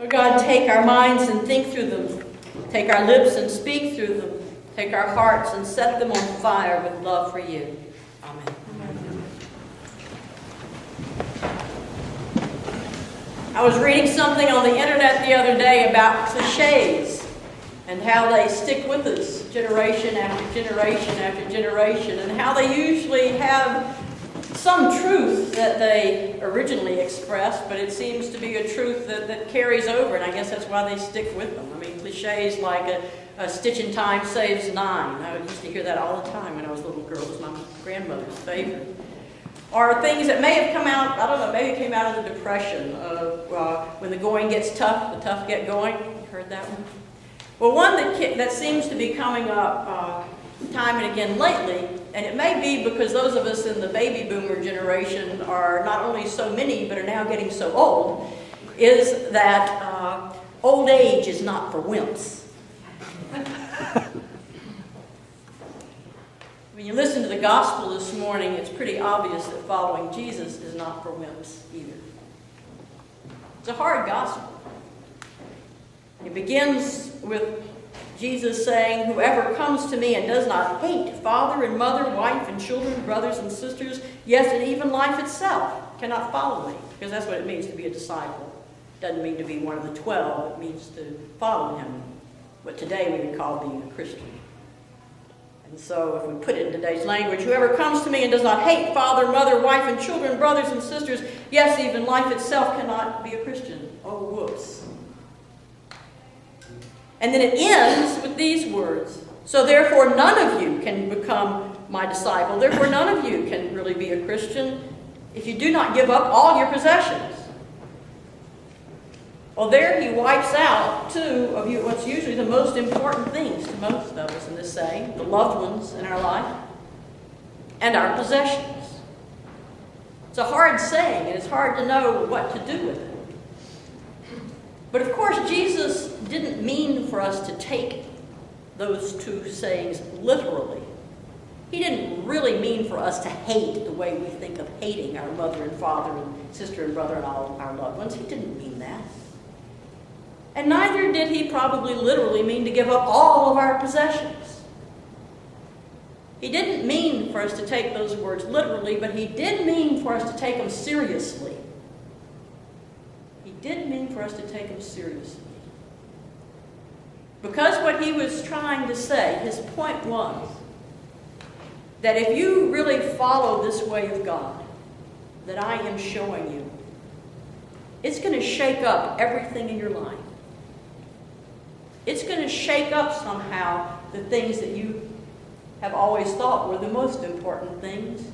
Oh God, take our minds and think through them. Take our lips and speak through them. Take our hearts and set them on fire with love for you. Amen. I was reading something on the internet the other day about cliches and how they stick with us generation after generation after generation, and how they usually have some truth that they originally expressed, but it seems to be a truth that carries over, and I guess that's why they stick with them. I mean, cliches like a stitch in time saves nine. I used to hear that all the time when I was a little girl. It was my grandmother's favorite. Or things that may have come out, I don't know, maybe it came out of the Depression, when the going gets tough, the tough get going. You heard that one? Well, one that seems to be coming up time and again lately, and it may be because those of us in the baby boomer generation are not only so many, but are now getting so old, is that old age is not for wimps. When you listen to the gospel this morning, it's pretty obvious that following Jesus is not for wimps either. It's a hard gospel. It begins with Jesus saying, "Whoever comes to me and does not hate father and mother, wife and children, brothers and sisters, yes, and even life itself, cannot follow me." Because that's what it means to be a disciple. It doesn't mean to be one of the 12. It means to follow him. What today we would call being a Christian. And so if we put it in today's language, whoever comes to me and does not hate father, mother, wife, and children, brothers and sisters, yes, even life itself, cannot be a Christian. Oh, whoops. And then it ends with these words. So therefore none of you can become my disciple. Therefore none of you can really be a Christian if you do not give up all your possessions. Well, there he wipes out two of what's usually the most important things to most of us in this saying, the loved ones in our life and our possessions. It's a hard saying, and it's hard to know what to do with it. But of course, Jesus didn't mean for us to take those two sayings literally. He didn't really mean for us to hate the way we think of hating our mother and father and sister and brother and all our loved ones. He didn't mean that. And neither did he probably literally mean to give up all of our possessions. He didn't mean for us to take those words literally, but he did mean for us to take them seriously. He did mean for us to take them seriously. Because what he was trying to say, his point was that if you really follow this way of God that I am showing you, it's going to shake up everything in your life. It's going to shake up somehow the things that you have always thought were the most important things.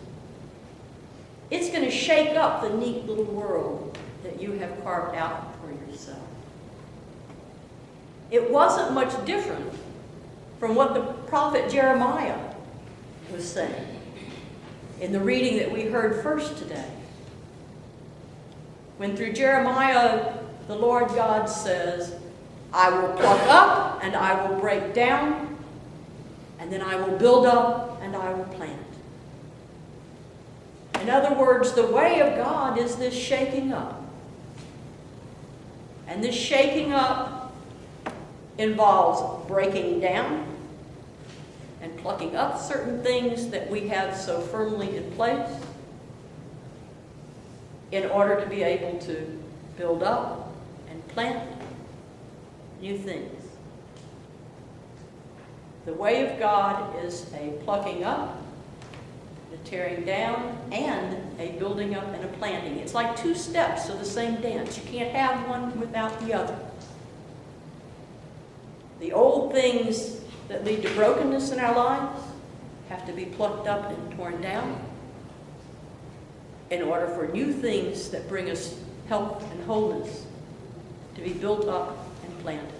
It's going to shake up the neat little world that you have carved out for yourself. It wasn't much different from what the prophet Jeremiah was saying in the reading that we heard first today. When through Jeremiah, the Lord God says, I will pluck up and I will break down, and then I will build up and I will plant. In other words, the way of God is this shaking up. And this shaking up involves breaking down and plucking up certain things that we have so firmly in place in order to be able to build up and plant new things. The way of God is a plucking up, a tearing down, and a building up and a planting. It's like two steps of the same dance. You can't have one without the other. The old things that lead to brokenness in our lives have to be plucked up and torn down in order for new things that bring us health and wholeness to be built up and planted.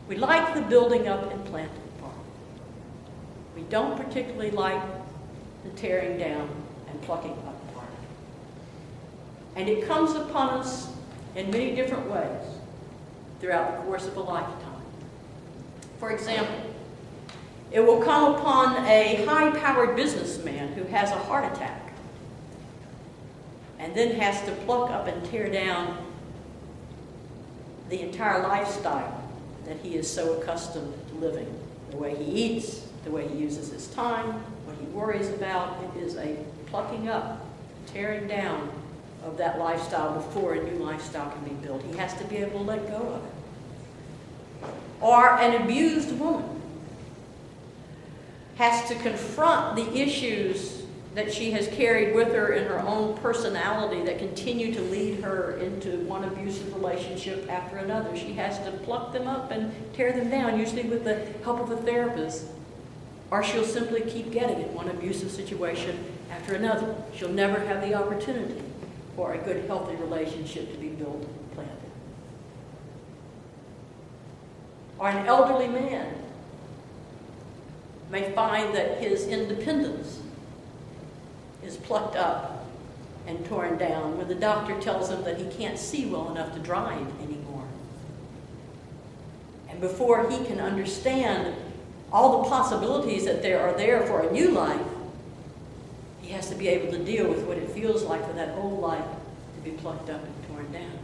We like the building up and planting part. We don't particularly like the tearing down and plucking up part. And it comes upon us in many different ways throughout the course of a lifetime. For example, it will come upon a high-powered businessman who has a heart attack and then has to pluck up and tear down the entire lifestyle that he is so accustomed to living. The way he eats, the way he uses his time, what he worries about. It is a plucking up, tearing down of that lifestyle before a new lifestyle can be built. He has to be able to let go of it. Or an abused woman has to confront the issues that she has carried with her in her own personality that continue to lead her into one abusive relationship after another. She has to pluck them up and tear them down, usually with the help of a therapist. Or she'll simply keep getting in one abusive situation after another. She'll never have the opportunity for a good, healthy relationship to be built and planted. Or an elderly man may find that his independence is plucked up and torn down when the doctor tells him that he can't see well enough to drive anymore. And before he can understand all the possibilities that there are there for a new life, he has to be able to deal with what it feels like for that old life to be plucked up and torn down.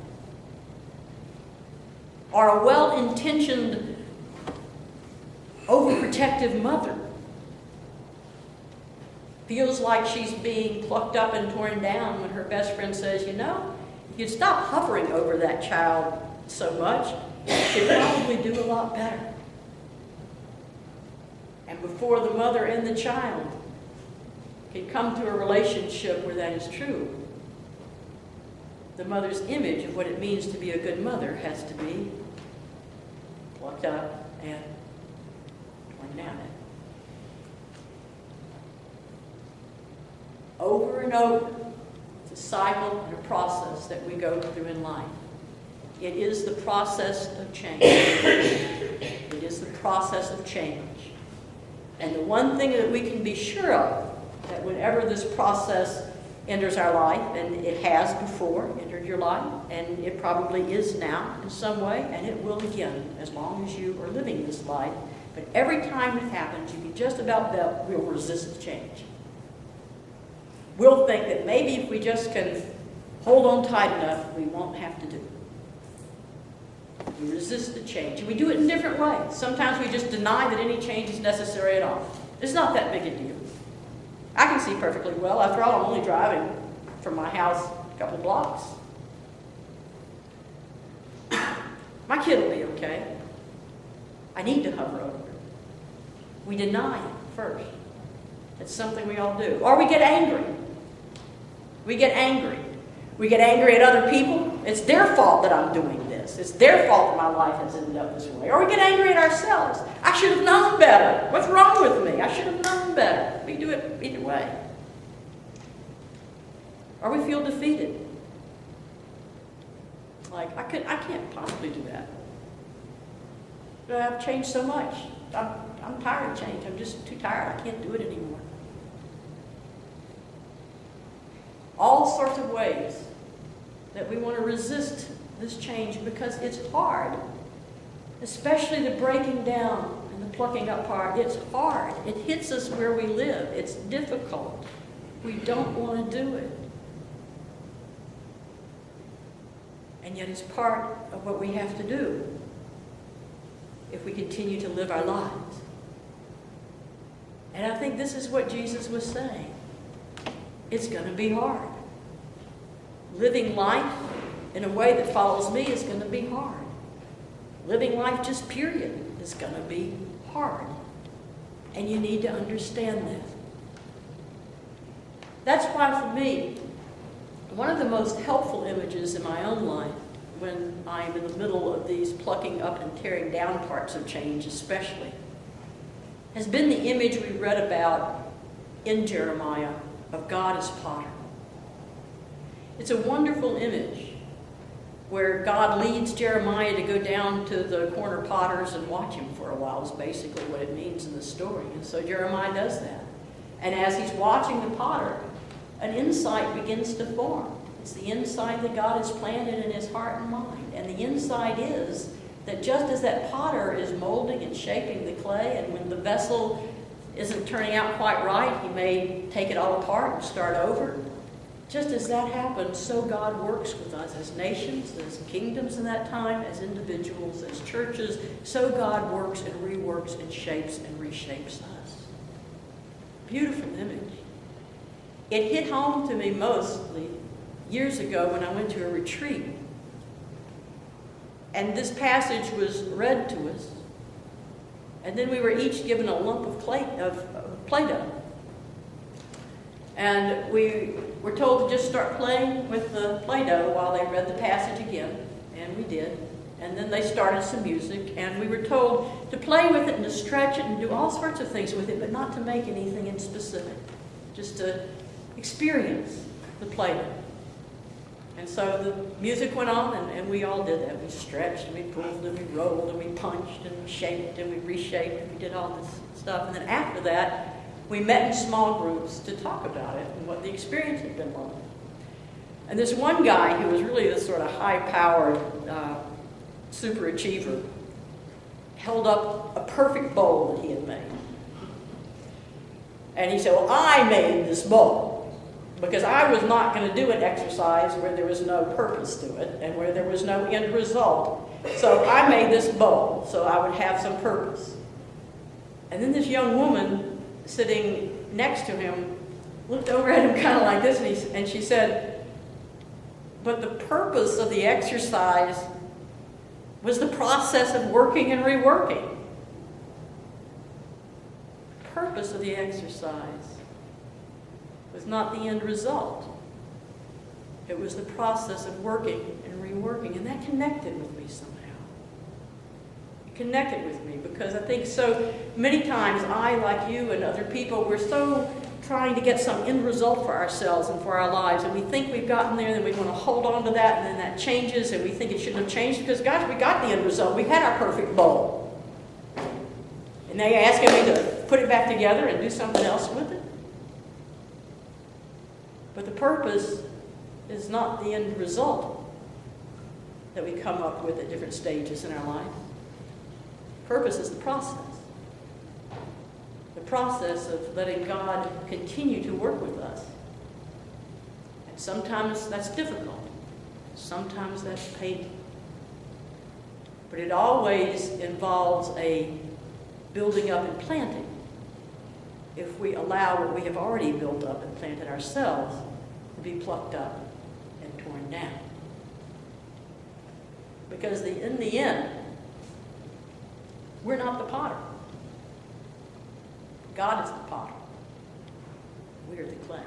Or a well-intentioned, overprotective mother feels like she's being plucked up and torn down when her best friend says, you know, if you'd stop hovering over that child so much, she'd probably do a lot better. And before the mother and the child can come to a relationship where that is true, the mother's image of what it means to be a good mother has to be plucked up and torn down. Over and over, it's a cycle and a process that we go through in life. It is the process of change. It is the process of change. And the one thing that we can be sure of, that whenever this process enters our life, and it has before entered your life, and it probably is now in some way, and it will again as long as you are living this life, but every time it happens, you can just about bet we'll resist change. We'll think that maybe if we just can hold on tight enough, we won't have to do it. We resist the change. And we do it in different ways. Sometimes we just deny that any change is necessary at all. It's not that big a deal. I can see perfectly well. After all, I'm only driving from my house a couple blocks. My kid will be okay. I need to hover over her. We deny it first. It's something we all do. Or we get angry. We get angry. We get angry at other people. It's their fault that I'm doing this. It's their fault that my life has ended up this way. Or we get angry at ourselves. I should have known better. What's wrong with me? I should have known better. We do it either way. Or we feel defeated. Like, I can't possibly do that. But I've changed so much. I'm tired of change. I'm just too tired. I can't do it anymore. All sorts of ways that we want to resist this change because it's hard. Especially the breaking down and the plucking up part. It's hard. It hits us where we live. It's difficult. We don't want to do it. And yet it's part of what we have to do if we continue to live our lives. And I think this is what Jesus was saying. It's going to be hard. Living life in a way that follows me is going to be hard. Living life just period is going to be hard. And you need to understand that. That's why for me, one of the most helpful images in my own life when I'm in the middle of these plucking up and tearing down parts of change especially, has been the image we read about in Jeremiah of God as potter. It's a wonderful image where God leads Jeremiah to go down to the corner potters and watch him for a while is basically what it means in the story. And so Jeremiah does that. And as he's watching the potter, an insight begins to form. It's the insight that God has planted in his heart and mind. And the insight is that just as that potter is molding and shaping the clay, and when the vessel isn't turning out quite right, he may take it all apart and start over. just as that happened, so God works with us as nations, as kingdoms in that time, as individuals, as churches. So God works and reworks and shapes and reshapes us. Beautiful image. It hit home to me mostly years ago when I went to a retreat. And this passage was read to us. And then we were each given a lump of Play-Doh. And we were told to just start playing with the Play-Doh while they read the passage again. And we did. And then they started some music. And we were told to play with it and to stretch it and do all sorts of things with it, but not to make anything in specific. Just to experience the Play-Doh. And so the music went on, and we all did that. We stretched, and we pulled, and we rolled, and we punched, and we shaped, and we reshaped, and we did all this stuff. And then after that, we met in small groups to talk about it and what the experience had been like. And this one guy who was really this sort of high-powered super achiever held up a perfect bowl that he had made. And he said, well, I made this bowl because I was not going to do an exercise where there was no purpose to it and where there was no end result. So I made this bowl so I would have some purpose. And then this young woman sitting next to him looked over at him kind of like this, and she said, but the purpose of the exercise was the process of working and reworking. The purpose of the exercise was not the end result. It was the process of working and reworking, and that connected with me somehow. It connected with me because I think so many times I, like you and other people, we're so trying to get some end result for ourselves and for our lives, and we think we've gotten there, and then we want to hold on to that, and then that changes, and we think it shouldn't have changed because, gosh, we got the end result. We had our perfect bowl. And now you're asking me to put it back together and do something else with it? But the purpose is not the end result that we come up with at different stages in our life. Purpose is the process. The process of letting God continue to work with us. And sometimes that's difficult. Sometimes that's painful. But it always involves a building up and planting. If we allow what we have already built up and planted ourselves to be plucked up and torn down. Because in the end, we're not the potter. God is the potter. We are the clay.